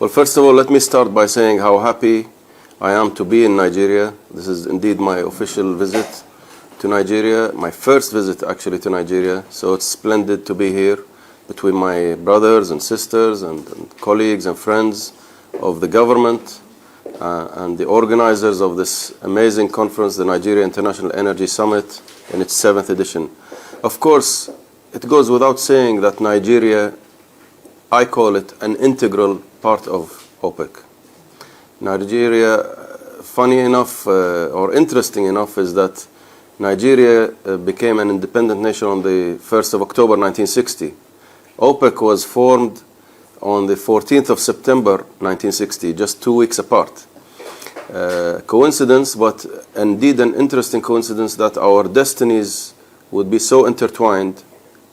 Well, first of all, let me start by saying how happy I am to be in Nigeria. This is indeed my official visit to Nigeria, my first visit actually to Nigeria. So it's splendid to be here between my brothers and sisters and colleagues and friends of the government and the organizers of this amazing conference, the Nigeria International Energy Summit, in its 7th edition. Of course, it goes without saying that Nigeria, I call it an integral part of OPEC. Nigeria, funny enough or interesting enough, is that Nigeria became an independent nation on the 1st of October 1960. OPEC was formed on the 14th of September 1960, just 2 weeks apart. Coincidence, but indeed an interesting coincidence, that our destinies would be so intertwined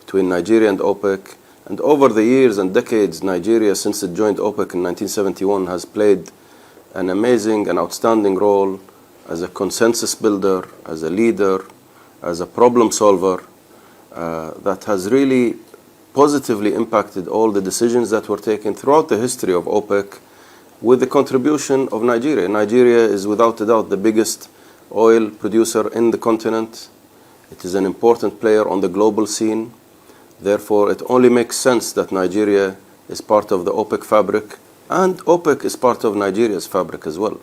between Nigeria and OPEC. And over the years and decades, Nigeria, since it joined OPEC in 1971, has played an amazing and outstanding role as a consensus builder, as a leader, as a problem solver that has really positively impacted all the decisions that were taken throughout the history of OPEC with the contribution of Nigeria. Nigeria is without a doubt the biggest oil producer in the continent. It is an important player on the global scene. Therefore, it only makes sense that Nigeria is part of the OPEC fabric, and OPEC is part of Nigeria's fabric as well.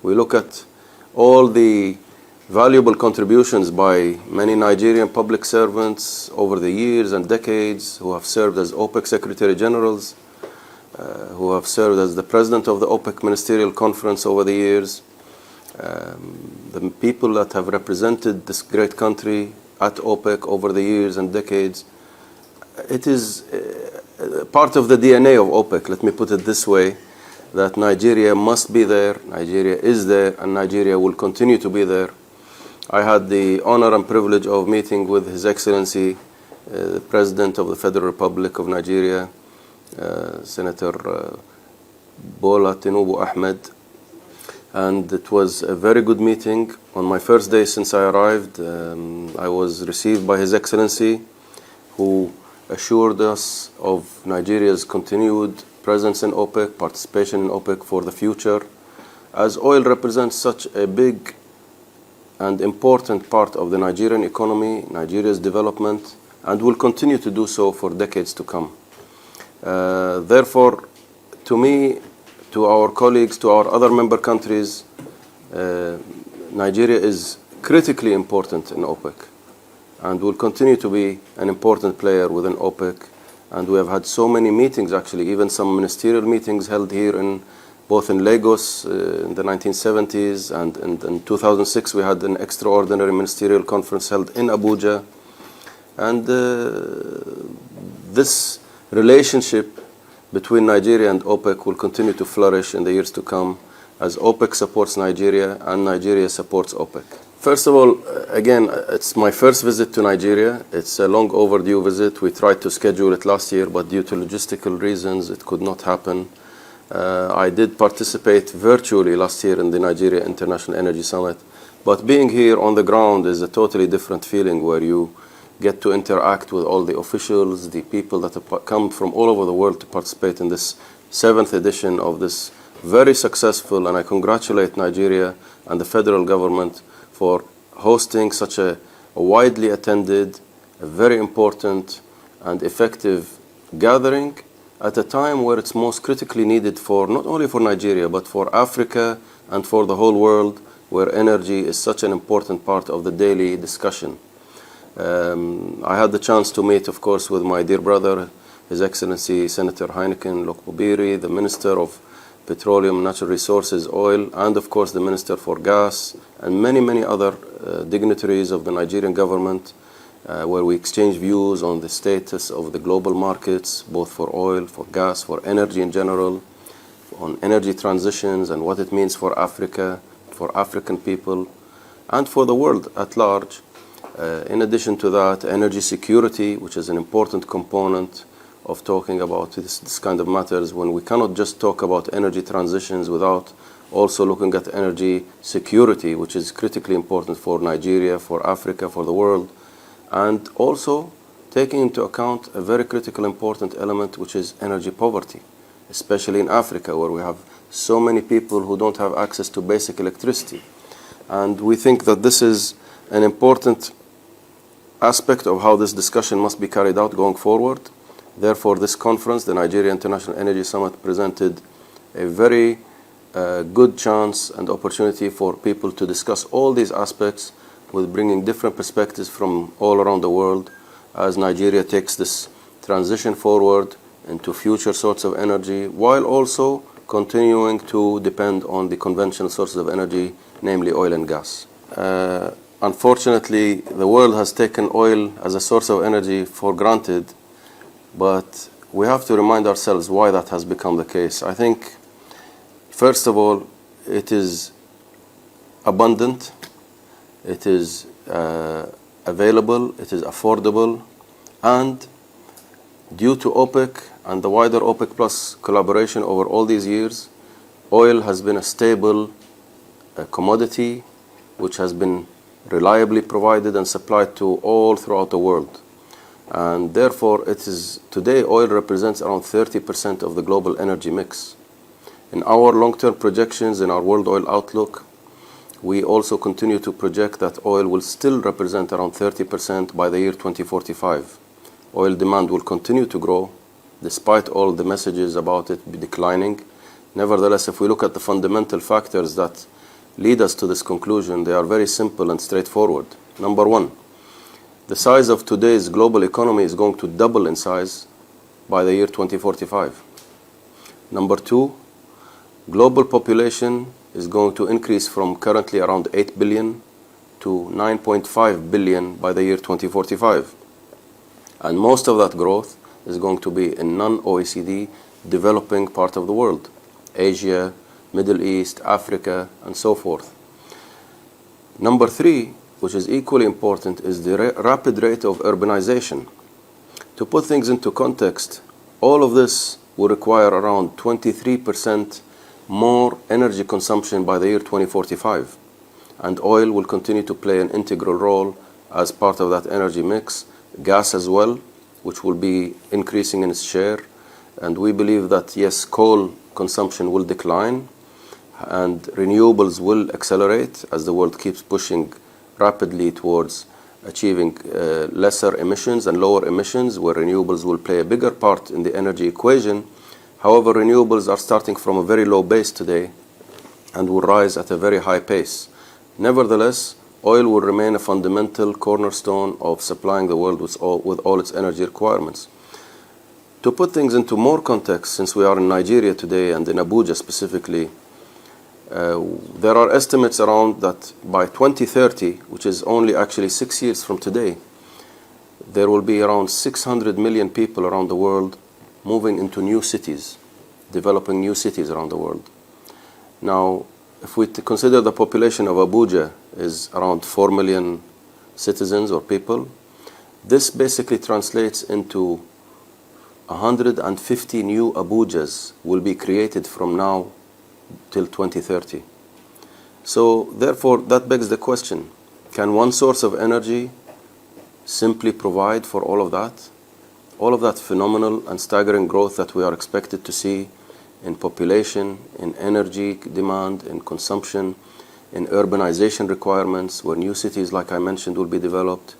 We look at all the valuable contributions by many Nigerian public servants over the years and decades who have served as OPEC Secretary Generals, who have served as the President of the OPEC Ministerial Conference over the years, the people that have represented this great country at OPEC over the years and decades. It is part of the DNA of OPEC, let me put it this way, that Nigeria must be there, Nigeria is there, and Nigeria will continue to be there. I had the honor and privilege of meeting with His Excellency, the President of the Federal Republic of Nigeria, Senator Bola Tinubu Ahmed, and it was a very good meeting. On my first day since I arrived, I was received by His Excellency, who assured us of Nigeria's continued presence in OPEC, participation in OPEC for the future, as oil represents such a big and important part of the Nigerian economy, Nigeria's development, and will continue to do so for decades to come. Therefore, to me, to our colleagues, to our other member countries, Nigeria is critically important in OPEC and will continue to be an important player within OPEC. And we have had so many meetings, actually, even some ministerial meetings held here both in Lagos in the 1970s, and in 2006 we had an extraordinary ministerial conference held in Abuja. And this relationship between Nigeria and OPEC will continue to flourish in the years to come as OPEC supports Nigeria and Nigeria supports OPEC. First of all, again, it's my first visit to Nigeria. It's a long overdue visit. We tried to schedule it last year, but due to logistical reasons, it could not happen. I did participate virtually last year in the Nigeria International Energy Summit, but being here on the ground is a totally different feeling, where you get to interact with all the officials, the people that have come from all over the world to participate in this 7th edition of this very successful, and I congratulate Nigeria and the federal government for hosting such a widely attended, a very important and effective gathering at a time where it's most critically needed for not only for Nigeria but for Africa and for the whole world, where energy is such an important part of the daily discussion. I had the chance to meet, of course, with my dear brother, His Excellency Senator Heineken Lokbobiri, the Minister of Petroleum, Natural Resources, Oil, and of course the Minister for Gas, and many, many other dignitaries of the Nigerian government, where we exchange views on the status of the global markets, both for oil, for gas, for energy in general, on energy transitions and what it means for Africa, for African people, and for the world at large. In addition to that, energy security, which is an important component of talking about this kind of matters, when we cannot just talk about energy transitions without also looking at energy security, which is critically important for Nigeria, for Africa, for the world, and also taking into account a very critical important element, which is energy poverty. especially in Africa, where we have so many people who don't have access to basic electricity. And we think that this is an important aspect of how this discussion must be carried out going forward. Therefore, this conference, the Nigeria International Energy Summit, presented a very good chance and opportunity for people to discuss all these aspects, with bringing different perspectives from all around the world as Nigeria takes this transition forward into future sorts of energy, while also continuing to depend on the conventional sources of energy, namely oil and gas. Unfortunately, the world has taken oil as a source of energy for granted, but we have to remind ourselves why that has become the case. I think, first of all, it is abundant, it is available, it is affordable, and due to OPEC and the wider OPEC Plus collaboration over all these years, oil has been a stable commodity which has been reliably provided and supplied to all throughout the world. And therefore, today oil represents around 30% of the global energy mix. In our long-term projections, in our World Oil Outlook, we also continue to project that oil will still represent around 30% by the year 2045. Oil demand will continue to grow, despite all the messages about it declining. Nevertheless, if we look at the fundamental factors that lead us to this conclusion, they are very simple and straightforward. Number one, the size of today's global economy is going to double in size by the year 2045. Number two, global population is going to increase from currently around 8 billion to 9.5 billion by the year 2045. And most of that growth is going to be in non-OECD developing part of the world, Asia, Middle East, Africa, and so forth. Number three, which is equally important, is the rapid rate of urbanization. To put things into context, all of this will require around 23% more energy consumption by the year 2045. And oil will continue to play an integral role as part of that energy mix. Gas as well, which will be increasing in its share. And we believe that, yes, coal consumption will decline and renewables will accelerate as the world keeps pushing rapidly towards achieving lesser emissions and lower emissions, where renewables will play a bigger part in the energy equation. However, renewables are starting from a very low base today and will rise at a very high pace. Nevertheless, oil will remain a fundamental cornerstone of supplying the world with all its energy requirements. To put things into more context, since we are in Nigeria today and in Abuja specifically, there are estimates around that by 2030, which is only actually 6 years from today, there will be around 600 million people around the world moving into new cities, developing new cities around the world. Now, if we consider the population of Abuja is around 4 million citizens or people, this basically translates into 150 new Abujas will be created from now till 2030. So therefore, that begs the question, can one source of energy simply provide for all of that? All of that phenomenal and staggering growth that we are expected to see in population, in energy demand, in consumption, in urbanization requirements, where new cities, like I mentioned, will be developed.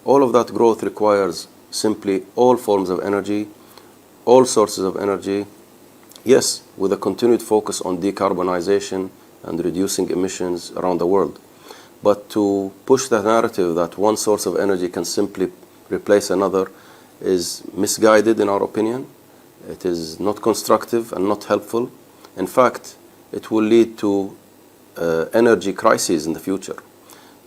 All of that growth requires simply all forms of energy, all sources of energy, yes, with a continued focus on decarbonization and reducing emissions around the world. But to push the narrative that one source of energy can simply replace another is misguided in our opinion. It is not constructive and not helpful. In fact, it will lead to energy crises in the future.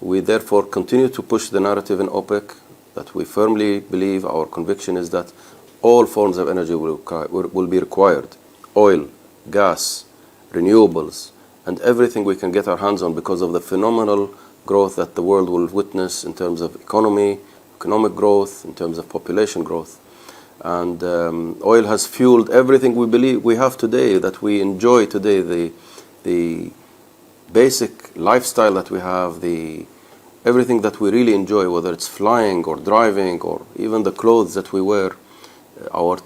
We therefore continue to push the narrative in OPEC that we firmly believe, our conviction is that all forms of energy will be required. Oil, gas, renewables, and everything we can get our hands on because of the phenomenal growth that the world will witness in terms of economic growth, in terms of population growth. And oil has fueled everything we believe we have today, that we enjoy today, the basic lifestyle that we have, everything that we really enjoy, whether it's flying or driving or even the clothes that we wear, our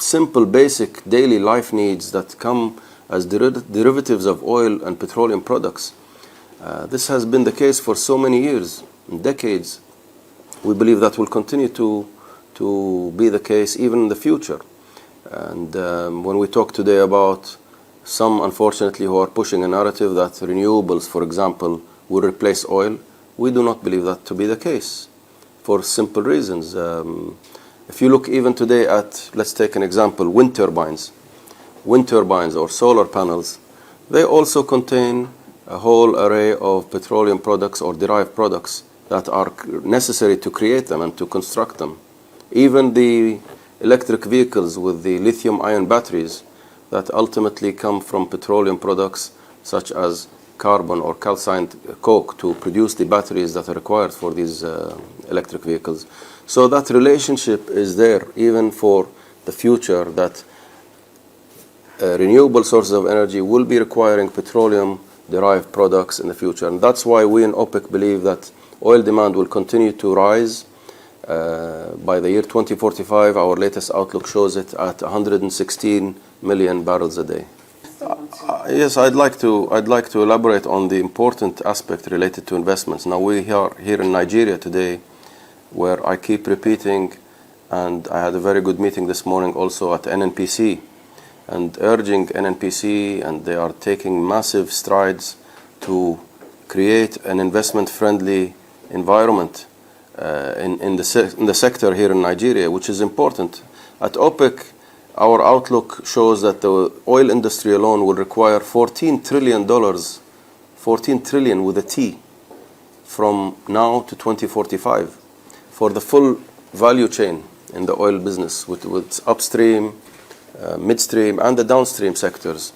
simple, basic daily life needs that come as derivatives of oil and petroleum products. This has been the case for so many years, decades. We believe that will continue to be the case even in the future. And when we talk today about some, unfortunately, who are pushing a narrative that renewables, for example, will replace oil, we do not believe that to be the case for simple reasons. If you look even today at, let's take an example, wind turbines or solar panels, they also contain a whole array of petroleum products or derived products that are necessary to create them and to construct them. Even the electric vehicles with the lithium-ion batteries that ultimately come from petroleum products such as carbon or calcined coke to produce the batteries that are required for these electric vehicles. So that relationship is there even for the future, that renewable sources of energy will be requiring petroleum-derived products in the future. And that's why we in OPEC believe that oil demand will continue to rise. By the year 2045, our latest outlook shows it at 116 million barrels a day. Yes, I'd like to elaborate on the important aspect related to investments. Now we are here in Nigeria today, where I keep repeating, and I had a very good meeting this morning also at NNPC, and urging NNPC, and they are taking massive strides to create an investment-friendly environment in the sector here in Nigeria, which is important. At OPEC, our outlook shows that the oil industry alone will require $14 trillion, 14 trillion with a T, from now to 2045 for the full value chain in the oil business with upstream, midstream, and the downstream sectors.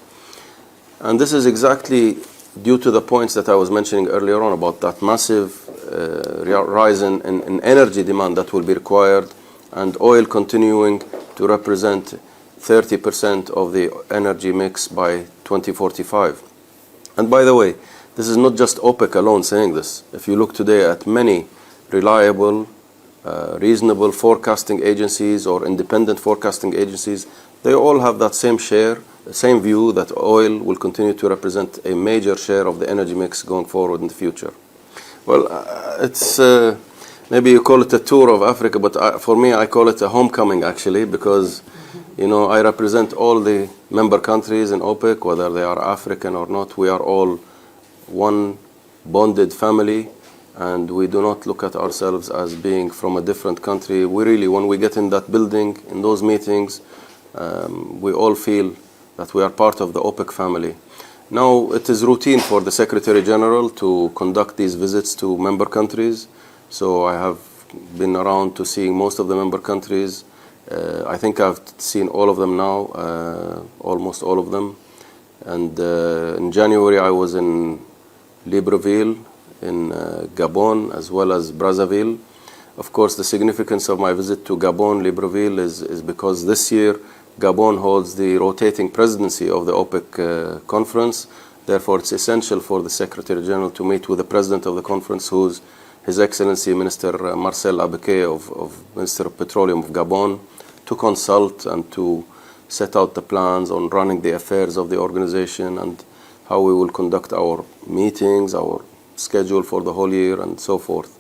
And this is exactly due to the points that I was mentioning earlier on about that massive rise in energy demand that will be required, and oil continuing to represent 30% of the energy mix by 2045. And by the way, this is not just OPEC alone saying this. If you look today at many reliable, reasonable forecasting agencies or independent forecasting agencies, they all have that same view that oil will continue to represent a major share of the energy mix going forward in the future. Well, it's maybe you call it a tour of Africa, but for me, I call it a homecoming, actually, because I represent all the member countries in OPEC, whether they are African or not. We are all one bonded family, and we do not look at ourselves as being from a different country. We really, when we get in that building, in those meetings, we all feel that we are part of the OPEC family. Now, it is routine for the Secretary General to conduct these visits to member countries. So I have been around to seeing most of the member countries. I think I've seen all of them now, almost all of them. And in January, I was in Libreville, in Gabon, as well as Brazzaville. Of course, the significance of my visit to Gabon, Libreville, is because this year, Gabon holds the rotating presidency of the OPEC conference. Therefore, it's essential for the Secretary General to meet with the president of the conference, who's His Excellency Minister Marcel Abeke of Minister of Petroleum of Gabon, to consult and to set out the plans on running the affairs of the organization and how we will conduct our meetings, our schedule for the whole year, and so forth.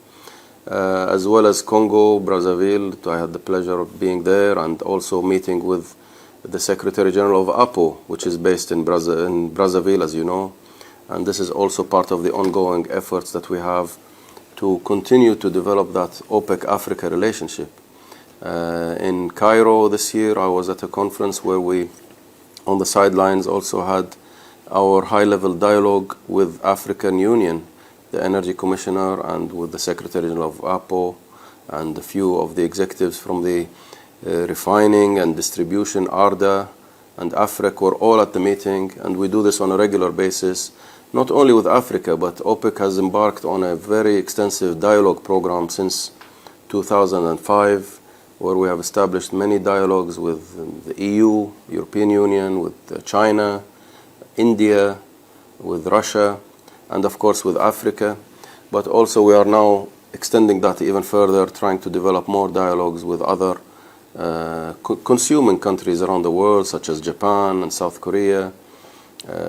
As well as Congo, Brazzaville, I had the pleasure of being there and also meeting with the Secretary General of APO, which is based in Brazzaville, as you know. And this is also part of the ongoing efforts that we have to continue to develop that OPEC-Africa relationship. In Cairo this year, I was at a conference where we, on the sidelines, also had our high-level dialogue with African Union, the Energy Commissioner, and with the Secretary General of APO, and a few of the executives from the refining and distribution, ARDA, and AFREC were all at the meeting, and we do this on a regular basis, not only with Africa, but OPEC has embarked on a very extensive dialogue program since 2005, where we have established many dialogues with the EU, European Union, with China, India, with Russia, and of course with Africa. But also we are now extending that even further, trying to develop more dialogues with other consuming countries around the world, such as Japan and South Korea.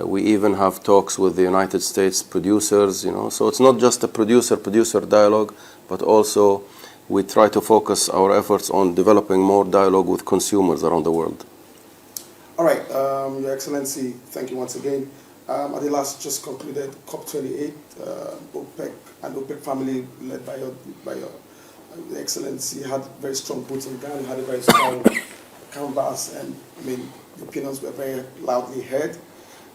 We even have talks with the United States producers, so it's not just a producer-producer dialogue, but also we try to focus our efforts on developing more dialogue with consumers around the world. All right, Your Excellency, thank you once again. At last just concluded COP28, OPEC and OPEC family led by your Excellency had very strong boots on the ground, had a very strong canvas, and the opinions were very loudly heard.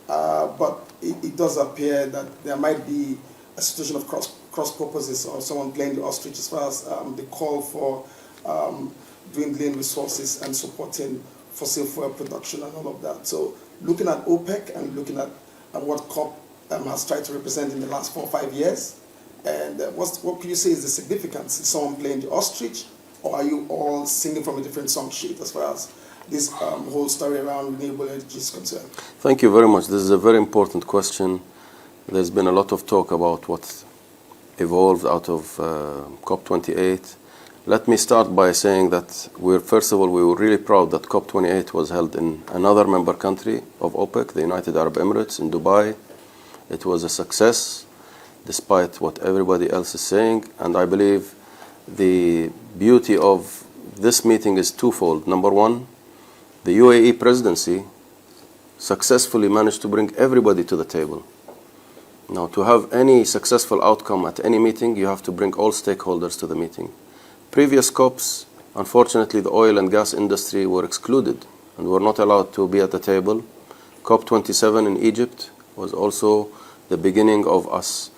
But it does appear that there might be a situation of cross purposes, or someone playing the ostrich as far as the call for dwindling resources and supporting fossil fuel production and all of that. So looking at OPEC and looking at what COP has tried to represent in the last 4 or 5 years, and what can you say is the significance? Is someone playing the ostrich, or are you all singing from a different song sheet as far as this whole story around renewable energy is concerned? Thank you very much. This is a very important question. There's been a lot of talk about what evolved out of COP28. Let me start by saying that first of all, we were really proud that COP28 was held in another member country of OPEC, the United Arab Emirates, in Dubai. It was a success, despite what everybody else is saying. And I believe the beauty of this meeting is twofold. Number one, the UAE presidency successfully managed to bring everybody to the table. Now, to have any successful outcome at any meeting, you have to bring all stakeholders to the meeting. Previous COPs, unfortunately, the oil and gas industry were excluded and were not allowed to be at the table. COP27 in Egypt was also the beginning of us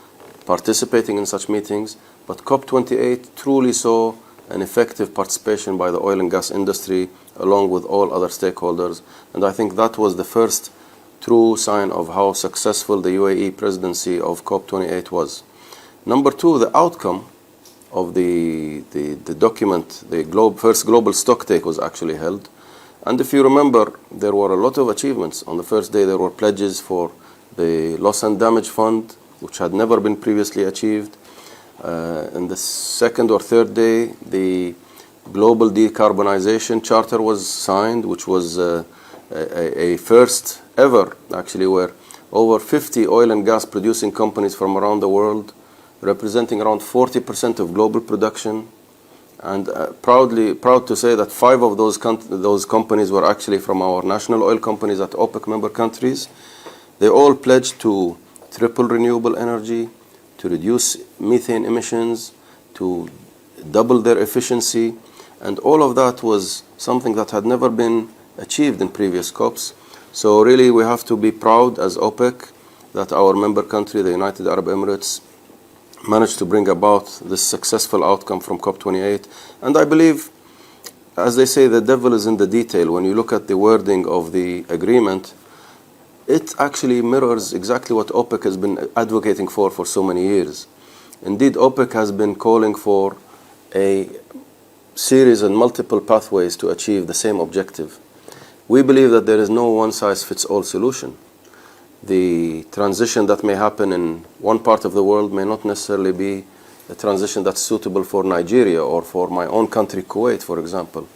participating in such meetings. But COP28 truly saw an effective participation by the oil and gas industry along with all other stakeholders. And I think that was the first true sign of how successful the UAE presidency of COP28 was. Number two, the outcome of the document, the first global stocktake was actually held. And if you remember, there were a lot of achievements. On the first day, there were pledges for the loss and damage fund, which had never been previously achieved. In the second or third day, the Global Decarbonization Charter was signed, which was a first ever, actually, where over 50 oil and gas producing companies from around the world, representing around 40% of global production, and proud to say that 5 of those companies were actually from our national oil companies at OPEC member countries. They all pledged to triple renewable energy, to reduce methane emissions, to double their efficiency, and all of that was something that had never been achieved in previous COPs. So really we have to be proud as OPEC that our member country, the United Arab Emirates, managed to bring about this successful outcome from COP28. And I believe, as they say, the devil is in the detail. When you look at the wording of the agreement, it actually mirrors exactly what OPEC has been advocating for so many years. Indeed, OPEC has been calling for a series and multiple pathways to achieve the same objective. We believe that there is no one-size-fits-all solution. The transition that may happen in one part of the world may not necessarily be a transition that's suitable for Nigeria or for my own country, Kuwait, for example.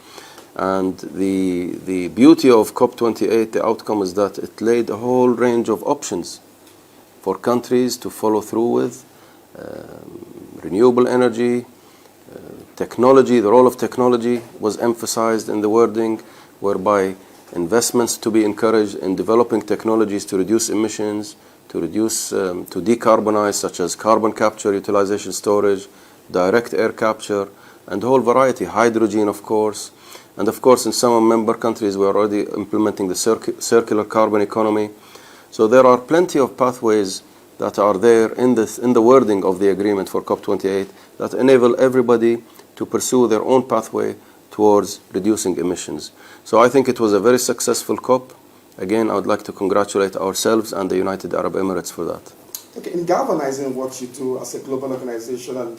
And the beauty of COP28, the outcome, is that it laid a whole range of options for countries to follow through with. Renewable energy, technology, the role of technology was emphasized in the wording, whereby investments to be encouraged in developing technologies to reduce emissions, to decarbonize, such as carbon capture, utilization, storage, direct air capture, and a whole variety, hydrogen, of course. And of course, in some member countries, we're already implementing the circular carbon economy. So there are plenty of pathways that are there in the wording of the agreement for COP28 that enable everybody to pursue their own pathway towards reducing emissions. So I think it was a very successful COP. Again, I would like to congratulate ourselves and the United Arab Emirates for that. Okay, in galvanizing what you do as a global organization and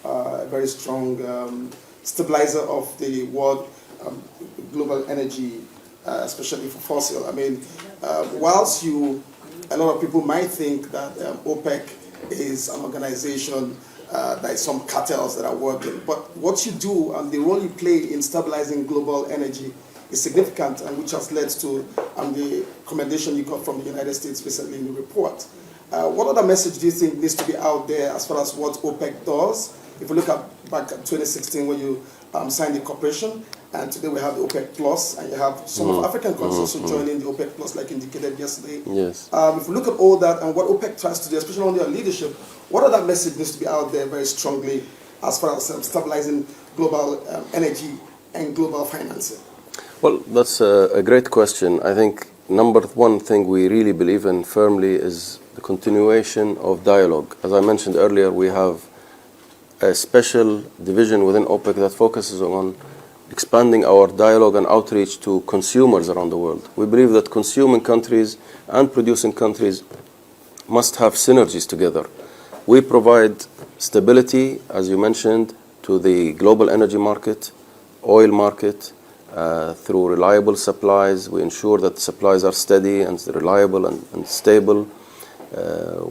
a very strong stabilizer of the world global energy, especially for fossil. I mean, whilst a lot of people might think that OPEC is an organization there is some cartels that are working. But what you do and the role you play in stabilizing global energy is significant, and which has led to the commendation you got from the United States recently in the report. What other message do you think needs to be out there as far as what OPEC does? If we look at back at 2016 when you signed the cooperation, and today we have the OPEC Plus, and you have some of African countries also joining the OPEC Plus, like indicated yesterday. Yes. If we look at all that and what OPEC tries to do, especially under your leadership, what other message needs to be out there very strongly as far as stabilizing global energy and global financing? Well, that's a great question. I think number one thing we really believe in firmly is the continuation of dialogue. As I mentioned earlier, we have a special division within OPEC that focuses on expanding our dialogue and outreach to consumers around the world. We believe that consuming countries and producing countries must have synergies together. We provide stability, as you mentioned, to the global energy market, oil market, through reliable supplies. We ensure that the supplies are steady and reliable and stable.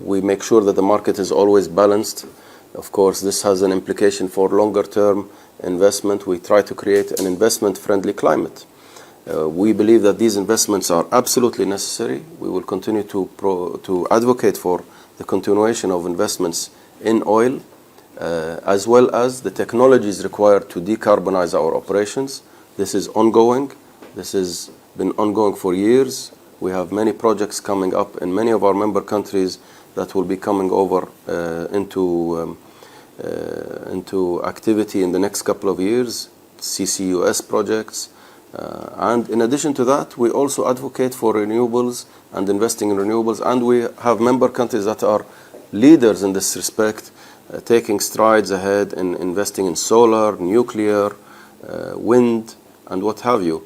We make sure that the market is always balanced. Of course, this has an implication for longer-term investment. We try to create an investment-friendly climate. We believe that these investments are absolutely necessary. We will continue to advocate for the continuation of investments in oil, as well as the technologies required to decarbonize our operations. This is ongoing. This has been ongoing for years. We have many projects coming up in many of our member countries that will be coming over into activity in the next couple of years, CCUS projects. And in addition to that, we also advocate for renewables and investing in renewables. And we have member countries that are leaders in this respect, taking strides ahead in investing in solar, nuclear, wind, and what have you.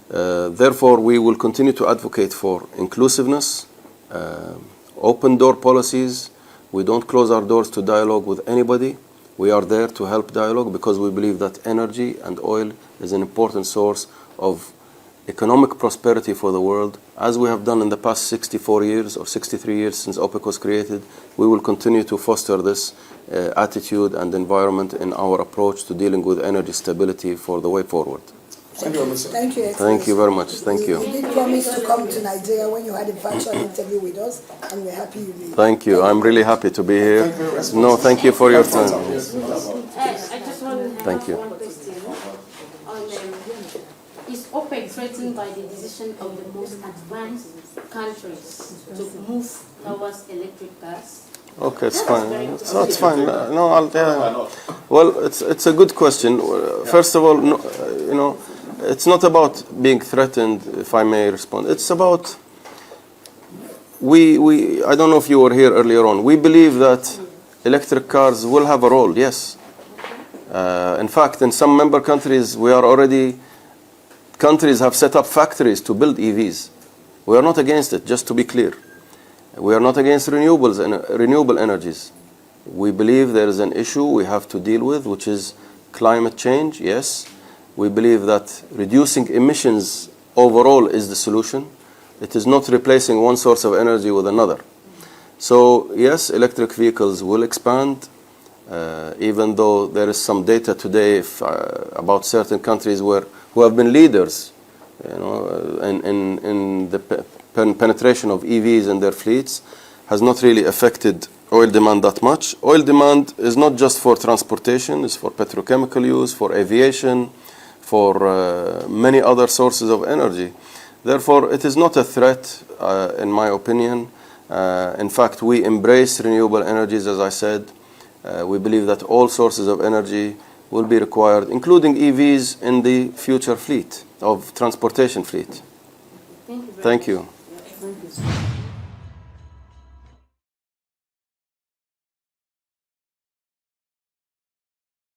Therefore, we will continue to advocate for inclusiveness, open door policies. We don't close our doors to dialogue with anybody. We are there to help dialogue because we believe that energy and oil is an important source of economic prosperity for the world. As we have done in the past 64 years or 63 years since OPEC was created, we will continue to foster this attitude and environment in our approach to dealing with energy stability for the way forward. Thank you, Mr. Thank you, Thank you very much. Thank you. You did promise to come to Nigeria when you had a virtual interview with us, and we're happy you did. Thank you. I'm really happy to be here. Thank you for your response. No, thank you for your time. I just want to Thank you. one question on is OPEC threatened by the decision of the most advanced countries to move towards electric cars? Okay, it's fine. It's fine. No, well, it's a good question. First of all, no, it's not about being threatened, if I may respond. It's about I don't know if you were here earlier on. We believe that electric cars will have a role, yes. In fact, in some member countries, countries have set up factories to build EVs. We are not against it, just to be clear. We are not against renewables and renewable energies. We believe there is an issue we have to deal with, which is climate change, yes. We believe that reducing emissions overall is the solution. It is not replacing one source of energy with another. So, yes, electric vehicles will expand, even though there is some data today about certain countries who have been leaders, in the penetration of EVs in their fleets, has not really affected oil demand that much. Oil demand is not just for transportation, it's for petrochemical use, for aviation, for many other sources of energy. Therefore, it is not a threat, in my opinion. In fact, we embrace renewable energies, as I said. We believe that all sources of energy will be required, including EVs in the future fleet of transportation fleet. Thank you. Thank you. Thank you.